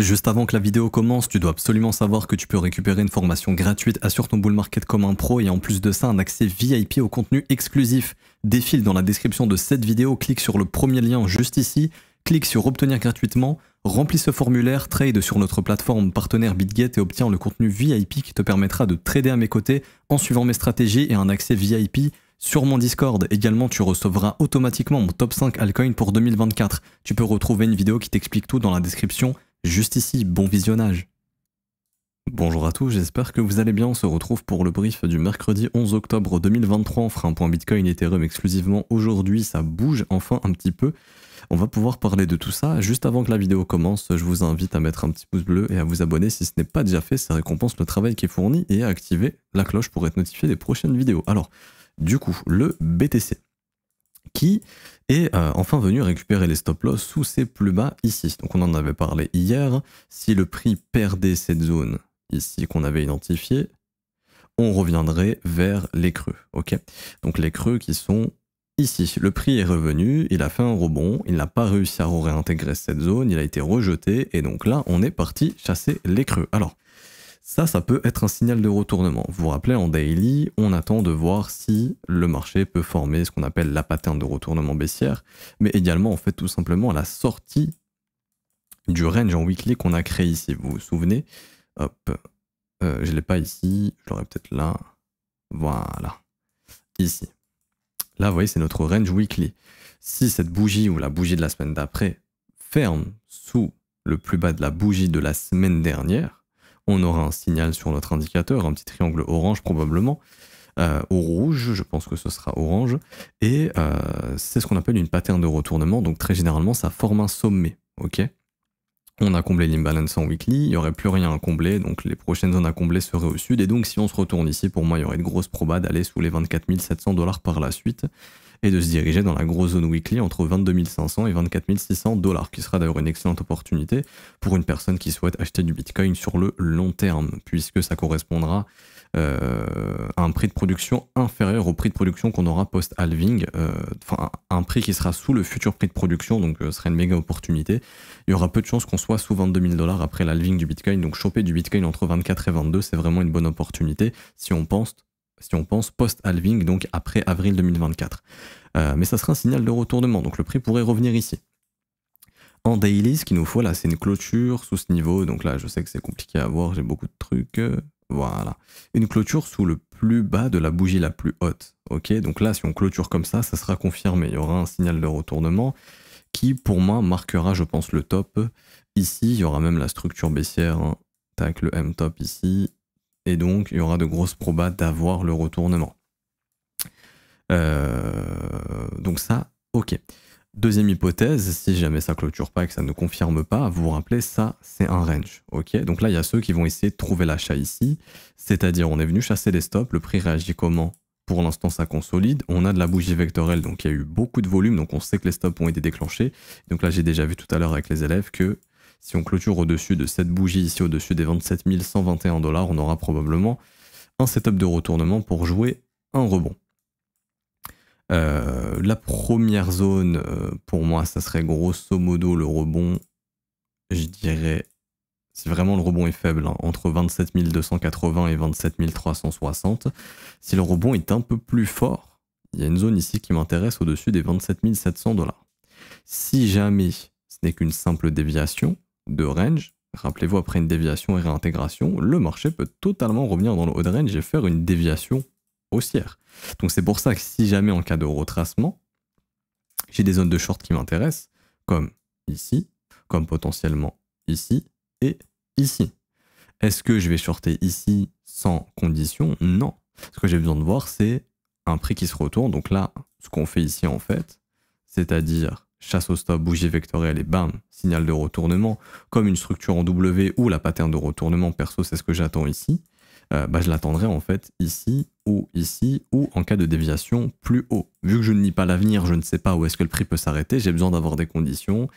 Juste avant que la vidéo commence, tu dois absolument savoir que tu peux récupérer une formation gratuite Assure ton bull market comme un pro et en plus de ça un accès VIP au contenu exclusif. Défile dans la description de cette vidéo, clique sur le premier lien juste ici, clique sur obtenir gratuitement, remplis ce formulaire, trade sur notre plateforme partenaire BitGet et obtiens le contenu VIP qui te permettra de trader à mes côtés en suivant mes stratégies et un accès VIP sur mon Discord. Également, tu recevras automatiquement mon top 5 altcoin pour 2024. Tu peux retrouver une vidéo qui t'explique tout dans la description. Juste ici, bon visionnage. Bonjour à tous, j'espère que vous allez bien. On se retrouve pour le brief du mercredi 11 octobre 2023. On fera un point Bitcoin et Ethereum exclusivement aujourd'hui. Ça bouge enfin un petit peu. On va pouvoir parler de tout ça. Juste avant que la vidéo commence, je vous invite à mettre un petit pouce bleu et à vous abonner si ce n'est pas déjà fait. Ça récompense le travail qui est fourni et à activer la cloche pour être notifié des prochaines vidéos. Alors, du coup, le BTC qui est enfin venu récupérer les stop-loss sous ses plus bas ici. Donc on en avait parlé hier. Si le prix perdait cette zone ici qu'on avait identifiée, on reviendrait vers les creux. Ok. Donc les creux qui sont ici. Le prix est revenu, il a fait un rebond, il n'a pas réussi à réintégrer cette zone, il a été rejeté et donc là on est parti chasser les creux. Alors ça peut être un signal de retournement. Vous vous rappelez, en daily, on attend de voir si le marché peut former ce qu'on appelle la pattern de retournement baissière, mais également, en fait, tout simplement, à la sortie du range en weekly qu'on a créé ici. Vous vous souvenez? Hop, je ne l'ai pas ici, je l'aurais peut-être là. Voilà, ici. Là, vous voyez, c'est notre range weekly. Si cette bougie ou la bougie de la semaine d'après ferme sous le plus bas de la bougie de la semaine dernière, on aura un signal sur notre indicateur, un petit triangle orange probablement, au rouge, je pense que ce sera orange, et c'est ce qu'on appelle une pattern de retournement, donc très généralement ça forme un sommet, ok. On a comblé l'imbalance en weekly, il n'y aurait plus rien à combler, donc les prochaines zones à combler seraient au sud, et donc si on se retourne ici, pour moi il y aurait de grosses probas d'aller sous les 24 700 $ par la suite, et de se diriger dans la grosse zone weekly entre 22 500 et 24 600 $, qui sera d'ailleurs une excellente opportunité pour une personne qui souhaite acheter du Bitcoin sur le long terme, puisque ça correspondra à un prix de production inférieur au prix de production qu'on aura post-halving, enfin un prix qui sera sous le futur prix de production, donc ce serait une méga opportunité. Il y aura peu de chances qu'on soit sous 22 000 $ après l'halving du Bitcoin, donc choper du Bitcoin entre 24 et 22, c'est vraiment une bonne opportunité si on pense post-halving, donc après avril 2024. Mais ça sera un signal de retournement, donc le prix pourrait revenir ici. En daily, ce qu'il nous faut là, c'est une clôture sous ce niveau, donc là je sais que c'est compliqué à voir, j'ai beaucoup de trucs, voilà. Une clôture sous le plus bas de la bougie la plus haute, ok. Donc là, si on clôture comme ça sera confirmé, il y aura un signal de retournement qui pour moi marquera, je pense, le top. Ici, il y aura même la structure baissière, hein. Tac, le M-top ici, et donc il y aura de grosses probas d'avoir le retournement. Donc ça, ok. Deuxième hypothèse, si jamais ça clôture pas et que ça ne confirme pas, vous vous rappelez, ça c'est un range, ok. Donc là il y a ceux qui vont essayer de trouver l'achat ici, c'est-à-dire on est venu chasser les stops, le prix réagit comment? Pour l'instant ça consolide, on a de la bougie vectorielle, donc il y a eu beaucoup de volume, donc on sait que les stops ont été déclenchés. Donc là j'ai déjà vu tout à l'heure avec les élèves que si on clôture au-dessus de cette bougie ici, au-dessus des 27 121 $, on aura probablement un setup de retournement pour jouer un rebond. La première zone, pour moi, ça serait grosso modo le rebond, je dirais, si vraiment le rebond est faible, hein, entre 27 280 et 27 360. Si le rebond est un peu plus fort, il y a une zone ici qui m'intéresse au-dessus des 27 700 $. Si jamais ce n'est qu'une simple déviation de range, rappelez-vous, après une déviation et réintégration, le marché peut totalement revenir dans le haut de range et faire une déviation haussière. Donc c'est pour ça que si jamais en cas de retracement, j'ai des zones de short qui m'intéressent, comme ici, comme potentiellement ici et ici. Est-ce que je vais shorter ici sans condition? Non. Ce que j'ai besoin de voir, c'est un prix qui se retourne. Donc là, ce qu'on fait ici en fait, c'est-à-dire chasse au stop, bougie vectorielle et bam, signal de retournement, comme une structure en W ou la pattern de retournement, perso c'est ce que j'attends ici. Je l'attendrai en fait ici ou en cas de déviation plus haut. Vu que je ne lis pas l'avenir, je ne sais pas où est-ce que le prix peut s'arrêter, j'ai besoin d'avoir des conditions,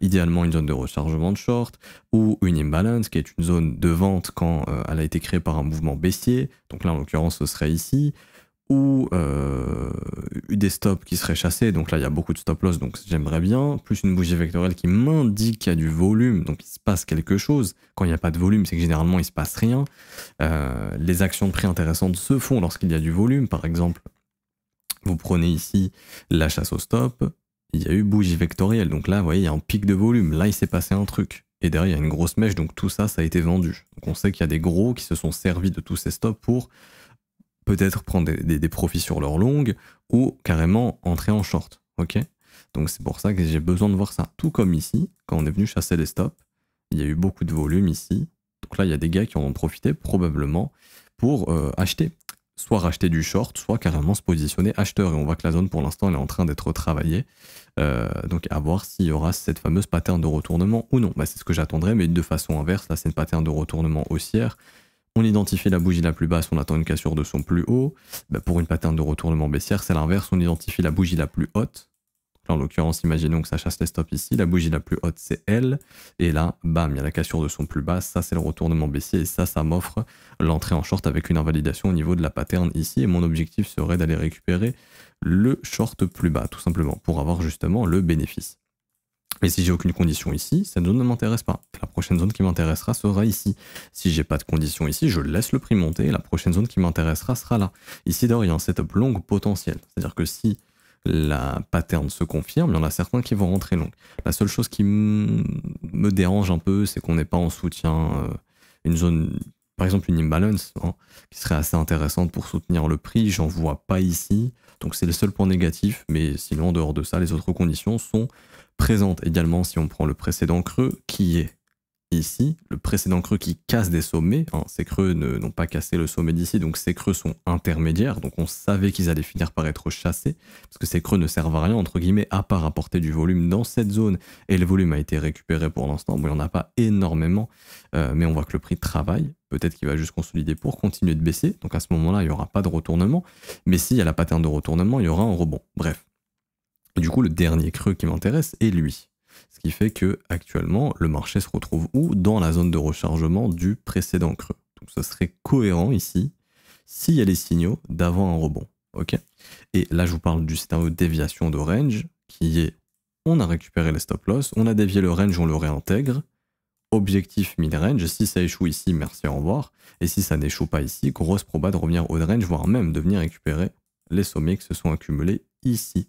idéalement une zone de rechargement de short ou une imbalance qui est une zone de vente quand elle a été créée par un mouvement baissier, donc là en l'occurrence ce serait ici, ou des stops qui seraient chassés, donc là il y a beaucoup de stop loss, donc j'aimerais bien, plus une bougie vectorielle qui m'indique qu'il y a du volume, donc il se passe quelque chose. Quand il n'y a pas de volume, c'est que généralement il se passe rien. Les actions de prix intéressantes se font lorsqu'il y a du volume. Par exemple, vous prenez ici la chasse au stop, il y a eu bougie vectorielle, donc là vous voyez il y a un pic de volume, là il s'est passé un truc. Et derrière, il y a une grosse mèche, donc tout ça, ça a été vendu. Donc on sait qu'il y a des gros qui se sont servis de tous ces stops pour peut-être prendre des profits sur leur longue ou carrément entrer en short. Ok. Donc c'est pour ça que j'ai besoin de voir ça. Tout comme ici, quand on est venu chasser les stops, il y a eu beaucoup de volume ici. Donc là, il y a des gars qui en ont profité probablement pour acheter. Soit racheter du short, soit carrément se positionner acheteur. Et on voit que la zone, pour l'instant, elle est en train d'être travaillée. Donc à voir s'il y aura cette fameuse pattern de retournement ou non. Bah, c'est ce que j'attendrais, mais de façon inverse. Là, c'est une pattern de retournement haussière. On identifie la bougie la plus basse, on attend une cassure de son plus haut. Bah, pour une pattern de retournement baissière, c'est l'inverse. On identifie la bougie la plus haute. Là, en l'occurrence, imaginons que ça chasse les stops ici. La bougie la plus haute, c'est elle. Et là, bam, il y a la cassure de son plus basse. Ça, c'est le retournement baissier. Et ça m'offre l'entrée en short avec une invalidation au niveau de la pattern ici. Et mon objectif serait d'aller récupérer le short plus bas, tout simplement, pour avoir justement le bénéfice. Mais si j'ai aucune condition ici, cette zone ne m'intéresse pas. La prochaine zone qui m'intéressera sera ici. Si j'ai pas de condition ici, je laisse le prix monter et la prochaine zone qui m'intéressera sera là. Ici d'ailleurs, il y a un setup long potentiel. C'est-à-dire que si la pattern se confirme, il y en a certains qui vont rentrer long. La seule chose qui me dérange un peu, c'est qu'on n'est pas en soutien une zone, par exemple une imbalance, hein, qui serait assez intéressante pour soutenir le prix. J'en vois pas ici. Donc c'est le seul point négatif. Mais sinon, en dehors de ça, les autres conditions sont présente également si on prend le précédent creux qui est ici, le précédent creux qui casse des sommets, hein, ces creux n'ont pas cassé le sommet d'ici, donc ces creux sont intermédiaires, donc on savait qu'ils allaient finir par être chassés, parce que ces creux ne servent à rien, entre guillemets, à part apporter du volume dans cette zone, et le volume a été récupéré pour l'instant. Bon, il n'y en a pas énormément, mais on voit que le prix travaille, peut-être qu'il va juste consolider pour continuer de baisser, donc à ce moment-là, il n'y aura pas de retournement, mais s'il y a la pattern de retournement, il y aura un rebond. Bref. Et du coup, le dernier creux qui m'intéresse est lui. Ce qui fait que actuellement, le marché se retrouve où? Dans la zone de rechargement du précédent creux. Donc ce serait cohérent ici, s'il y a les signaux d'avant un rebond. Ok. Et là, je vous parle du scénario de déviation de range, qui est, on a récupéré les stop loss, on a dévié le range, on le réintègre. Objectif mid-range, si ça échoue ici, merci, au revoir. Et si ça n'échoue pas ici, grosse proba de revenir haut de range, voire même de venir récupérer les sommets qui se sont accumulés ici.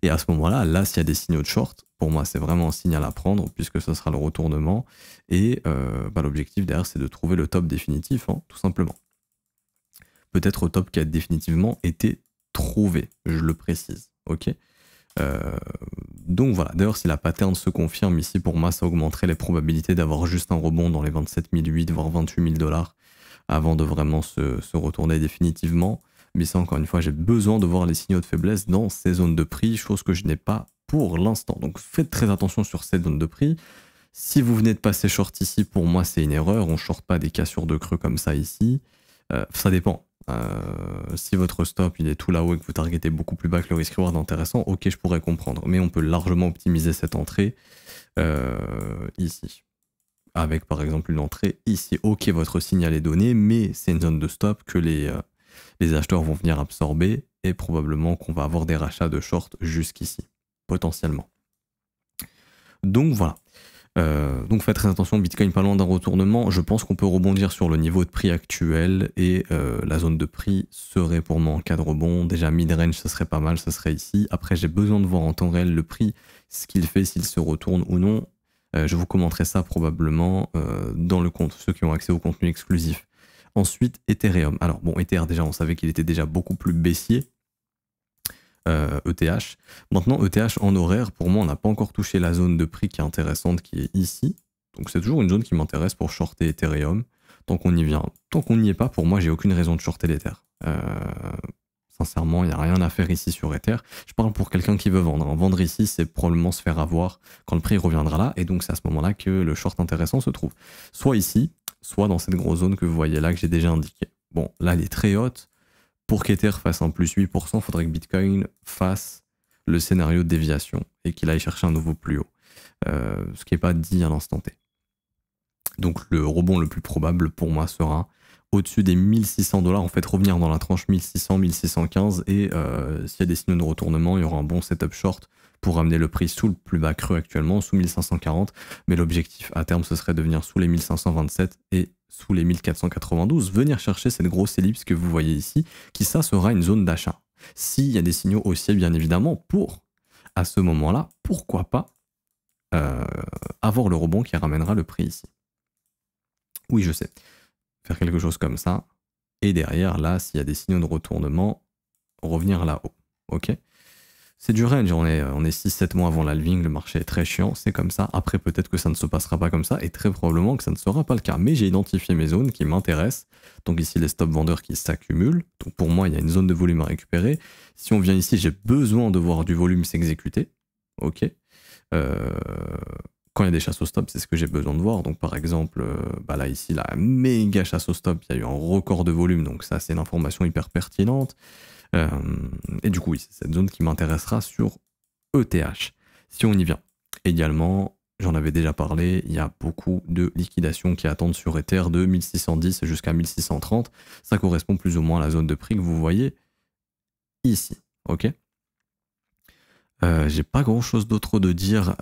Et à ce moment-là, là, s'il y a des signaux de short, pour moi, c'est vraiment un signal à prendre puisque ce sera le retournement. Et l'objectif derrière, c'est de trouver le top définitif, hein, tout simplement. Peut-être au top qui a définitivement été trouvé, je le précise. Ok. Donc voilà, d'ailleurs, si la pattern se confirme ici, pour moi, ça augmenterait les probabilités d'avoir juste un rebond dans les 27 008, voire 28 000 $ avant de vraiment se retourner définitivement. Mais ça, encore une fois, j'ai besoin de voir les signaux de faiblesse dans ces zones de prix, chose que je n'ai pas pour l'instant. Donc faites très attention sur cette zone de prix. Si vous venez de passer short ici, pour moi, c'est une erreur. On ne short pas des cassures de creux comme ça ici. Ça dépend. Si votre stop il est tout là-haut et que vous targetez beaucoup plus bas que le risk-reward intéressant, ok, je pourrais comprendre. Mais on peut largement optimiser cette entrée ici. Avec par exemple une entrée ici. Ok, votre signal est donné, mais c'est une zone de stop que les acheteurs vont venir absorber et probablement qu'on va avoir des rachats de short jusqu'ici, potentiellement. Donc voilà. Donc faites très attention, Bitcoin pas loin d'un retournement. Je pense qu'on peut rebondir sur le niveau de prix actuel et la zone de prix serait pour moi en cas de rebond. Déjà mid-range, ce serait pas mal, ce serait ici. Après, j'ai besoin de voir en temps réel le prix, ce qu'il fait, s'il se retourne ou non. Je vous commenterai ça probablement dans le compte, ceux qui ont accès au contenu exclusif. Ensuite, Ethereum. Alors bon, Ether, déjà, on savait qu'il était déjà beaucoup plus baissier. ETH. Maintenant, ETH en horaire, pour moi, on n'a pas encore touché la zone de prix qui est intéressante, qui est ici. Donc c'est toujours une zone qui m'intéresse pour shorter Ethereum. Tant qu'on y vient. Tant qu'on n'y est pas, pour moi, j'ai aucune raison de shorter l'Ether. Sincèrement, il n'y a rien à faire ici sur Ether. Je parle pour quelqu'un qui veut vendre. Vendre ici, c'est probablement se faire avoir quand le prix reviendra là. Et donc, c'est à ce moment-là que le short intéressant se trouve. Soit ici, soit dans cette grosse zone que vous voyez là, que j'ai déjà indiqué. Bon, là, elle est très haute. Pour qu'Ether fasse un plus 8%, il faudrait que Bitcoin fasse le scénario de déviation et qu'il aille chercher un nouveau plus haut. Ce qui n'est pas dit à l'instant T. Donc le rebond le plus probable pour moi sera au-dessus des 1600 $, en fait revenir dans la tranche 1600, 1615 et s'il y a des signaux de retournement, il y aura un bon setup short pour amener le prix sous le plus bas creux actuellement, sous 1540, mais l'objectif à terme ce serait de venir sous les 1527 et sous les 1492, venir chercher cette grosse ellipse que vous voyez ici, qui ça sera une zone d'achat. S'il y a des signaux haussiers bien évidemment pour, à ce moment-là, pourquoi pas avoir le rebond qui ramènera le prix ici. Oui, je sais. Faire quelque chose comme ça. Et derrière, là, s'il y a des signaux de retournement, revenir là-haut. Ok. C'est du range. On est 6-7 mois avant l'halving. Le marché est très chiant. C'est comme ça. Après, peut-être que ça ne se passera pas comme ça. Et très probablement que ça ne sera pas le cas. Mais j'ai identifié mes zones qui m'intéressent. Donc ici, les stop vendeurs qui s'accumulent. Donc pour moi, il y a une zone de volume à récupérer. Si on vient ici, j'ai besoin de voir du volume s'exécuter. Ok. Quand il y a des chasses au stop, c'est ce que j'ai besoin de voir. Donc par exemple, là ici, la méga chasse au stop, il y a eu un record de volume, donc ça c'est une information hyper pertinente. Et du coup, oui, c'est cette zone qui m'intéressera sur ETH. Si on y vient, également, j'en avais déjà parlé, il y a beaucoup de liquidations qui attendent sur Ether de 1610 jusqu'à 1630. Ça correspond plus ou moins à la zone de prix que vous voyez ici. Ok. J'ai pas grand chose d'autre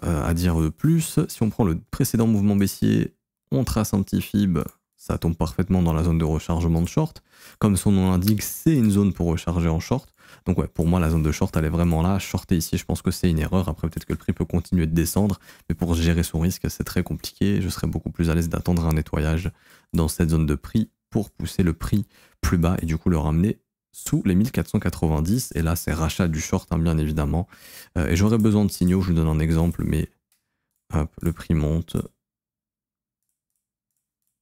à dire de plus. Si on prend le précédent mouvement baissier, on trace un petit fib, ça tombe parfaitement dans la zone de rechargement de short. Comme son nom l'indique, c'est une zone pour recharger en short. Donc ouais, pour moi la zone de short elle est vraiment là. Shorter ici, je pense que c'est une erreur. Après peut-être que le prix peut continuer de descendre, mais pour gérer son risque c'est très compliqué. Je serais beaucoup plus à l'aise d'attendre un nettoyage dans cette zone de prix pour pousser le prix plus bas et du coup le ramener sous les 1490, et là c'est rachat du short hein, bien évidemment, et j'aurais besoin de signaux, je vous donne un exemple, mais hop, le prix monte,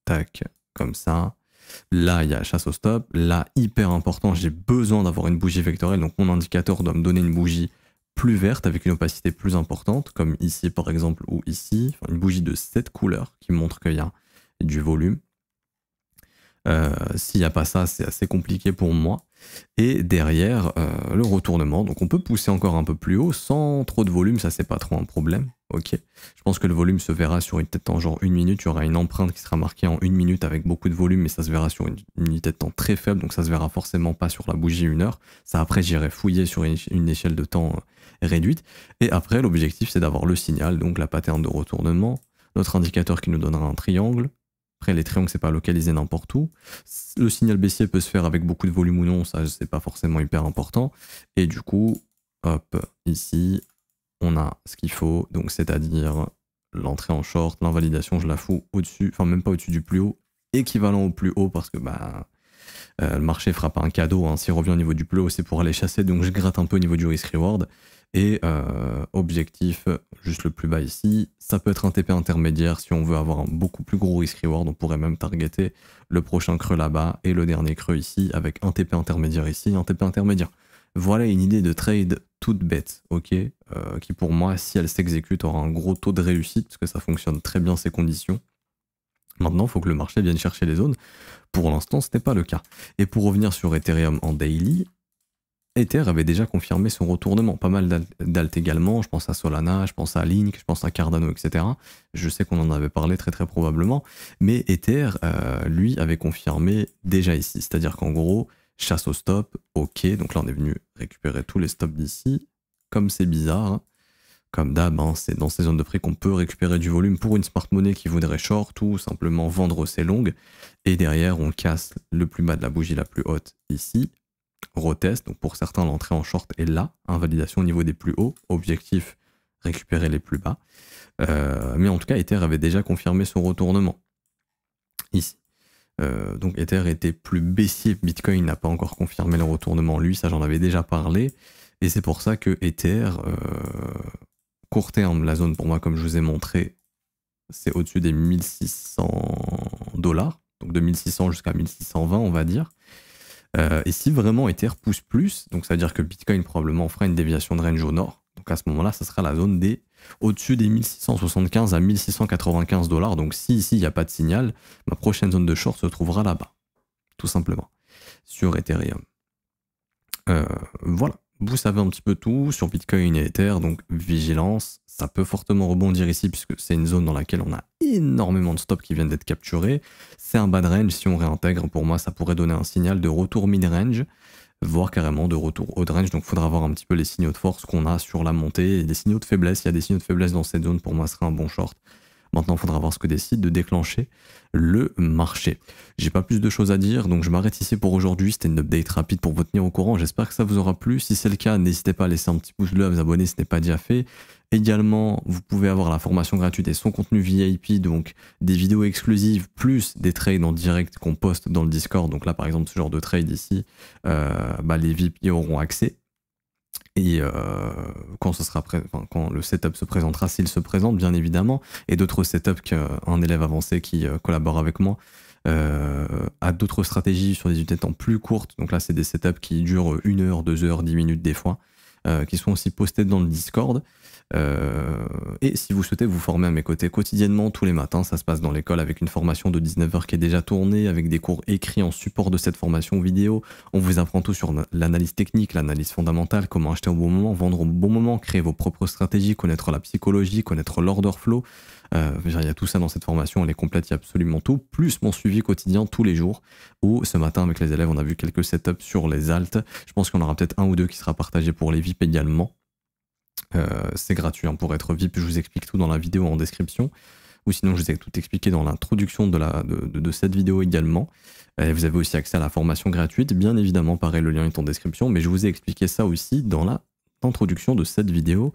tac, comme ça, là il y a chasse au stop, là hyper important, j'ai besoin d'avoir une bougie vectorielle, donc mon indicateur doit me donner une bougie plus verte avec une opacité plus importante, comme ici par exemple, ou ici, enfin, une bougie de cette couleur qui montre qu'il y a du volume. S'il n'y a pas ça, c'est assez compliqué pour moi. Et derrière, le retournement. Donc on peut pousser encore un peu plus haut sans trop de volume, ça c'est pas trop un problème. Ok. Je pense que le volume se verra sur une tête en genre 1 minute. Il y aura une empreinte qui sera marquée en 1 minute avec beaucoup de volume, mais ça se verra sur une unité de temps très faible, donc ça se verra forcément pas sur la bougie 1 heure. Ça après j'irai fouiller sur une échelle de temps réduite. Et après l'objectif c'est d'avoir le signal, donc la pattern de retournement, notre indicateur qui nous donnera un triangle. Après, les triangles, c'est pas localisé n'importe où. Le signal baissier peut se faire avec beaucoup de volume ou non, ça, c'est pas forcément hyper important. Et du coup, hop, ici, on a ce qu'il faut, donc c'est-à-dire l'entrée en short, l'invalidation, je la fous au-dessus, enfin même pas au-dessus du plus haut, équivalent au plus haut, parce que le marché fera pas un cadeau, hein. S'il revient au niveau du plus haut, c'est pour aller chasser, donc je gratte un peu au niveau du risk-reward. Et objectif, juste le plus bas ici, ça peut être un TP intermédiaire si on veut avoir un beaucoup plus gros risk-reward, on pourrait même targeter le prochain creux là-bas et le dernier creux ici avec un TP intermédiaire ici, un TP intermédiaire. Voilà une idée de trade toute bête, ok, qui pour moi, si elle s'exécute, aura un gros taux de réussite parce que ça fonctionne très bien ces conditions. Maintenant, il faut que le marché vienne chercher les zones. Pour l'instant, ce n'est pas le cas. Et pour revenir sur Ethereum en daily, Ether avait déjà confirmé son retournement, pas mal d'alt également, je pense à Solana, je pense à Link, je pense à Cardano, etc. Je sais qu'on en avait parlé très très probablement, mais Ether, lui, avait confirmé déjà ici, c'est-à-dire qu'en gros, chasse au stop, ok, donc là on est venu récupérer tous les stops d'ici, comme c'est bizarre, hein. Comme d'hab, hein, c'est dans ces zones de prix qu'on peut récupérer du volume pour une smart money qui voudrait short ou simplement vendre ses longues, et derrière on casse le plus bas de la bougie la plus haute ici, retest, donc pour certains l'entrée en short est là, invalidation au niveau des plus hauts, objectif récupérer les plus bas, mais en tout cas Ether avait déjà confirmé son retournement ici. Donc Ether était plus baissier, Bitcoin n'a pas encore confirmé le retournement lui, ça j'en avais déjà parlé, et c'est pour ça que Ether, court terme, la zone pour moi comme je vous ai montré, c'est au-dessus des 1600 $, donc de 1600 jusqu'à 1620 on va dire. Et si vraiment Ether pousse plus, donc ça veut dire que Bitcoin probablement fera une déviation de range au nord, donc à ce moment-là, ça sera la zone des au-dessus des 1675 à 1695 $. Donc si ici il n'y a pas de signal, ma prochaine zone de short se trouvera là-bas, tout simplement, sur Ethereum. Voilà, vous savez un petit peu tout sur Bitcoin et Ether, donc vigilance, ça peut fortement rebondir ici puisque c'est une zone dans laquelle on a énormément de stops qui viennent d'être capturés. C'est un bad range, si on réintègre, pour moi ça pourrait donner un signal de retour mid-range, voire carrément de retour haut range, donc il faudra voir un petit peu les signaux de force qu'on a sur la montée et des signaux de faiblesse. Il y a des signaux de faiblesse dans cette zone, pour moi ce serait un bon short. Maintenant, il faudra voir ce que décide de déclencher le marché. J'ai pas plus de choses à dire, donc je m'arrête ici pour aujourd'hui. C'était une update rapide pour vous tenir au courant. J'espère que ça vous aura plu. Si c'est le cas, n'hésitez pas à laisser un petit pouce bleu, à vous abonner si ce n'est pas déjà fait. Également, vous pouvez avoir la formation gratuite et son contenu VIP, donc des vidéos exclusives, plus des trades en direct qu'on poste dans le Discord. Donc là, par exemple, ce genre de trade ici, les VIP y auront accès. Et quand le setup se présentera, s'il se présente bien évidemment, et d'autres setups qu'un élève avancé qui collabore avec moi a d'autres stratégies sur des unités de temps plus courtes. Donc là, c'est des setups qui durent 1 heure, 2 heures, 10 minutes des fois, qui sont aussi postés dans le Discord. Et si vous souhaitez vous former à mes côtés quotidiennement, tous les matins, ça se passe dans l'école avec une formation de 19 heures qui est déjà tournée, avec des cours écrits en support de cette formation vidéo. On vous apprend tout sur l'analyse technique, l'analyse fondamentale, comment acheter au bon moment, vendre au bon moment, créer vos propres stratégies, connaître la psychologie, connaître l'order flow. Il y a tout ça dans cette formation, elle est complète, il y a absolument tout, plus mon suivi quotidien tous les jours, où ce matin avec les élèves on a vu quelques setups sur les alts. Je pense qu'on aura peut-être un ou deux qui sera partagé pour les VIP également. C'est gratuit hein, pour être VIP, je vous explique tout dans la vidéo en description, ou sinon je vous ai tout expliqué dans l'introduction de cette vidéo également. Vous avez aussi accès à la formation gratuite, bien évidemment, pareil, le lien est en description, mais je vous ai expliqué ça aussi dans l'introduction de cette vidéo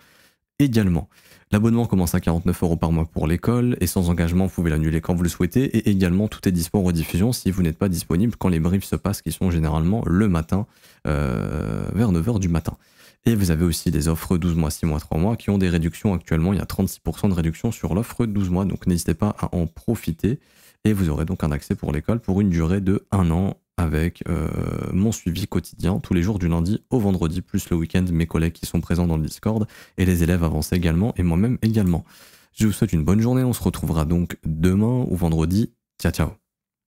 également. L'abonnement commence à 49 € par mois pour l'école, et sans engagement, vous pouvez l'annuler quand vous le souhaitez, et également tout est dispo en rediffusion si vous n'êtes pas disponible quand les briefs se passent, qui sont généralement le matin, vers 9 h du matin. Et vous avez aussi des offres 12 mois, 6 mois, 3 mois qui ont des réductions actuellement. Il y a 36% de réduction sur l'offre 12 mois, donc n'hésitez pas à en profiter. Et vous aurez donc un accès pour l'école pour une durée de 1 an avec mon suivi quotidien tous les jours du lundi au vendredi, plus le week-end, mes collègues qui sont présents dans le Discord et les élèves avancés également et moi-même également. Je vous souhaite une bonne journée, on se retrouvera donc demain ou vendredi. Ciao ciao.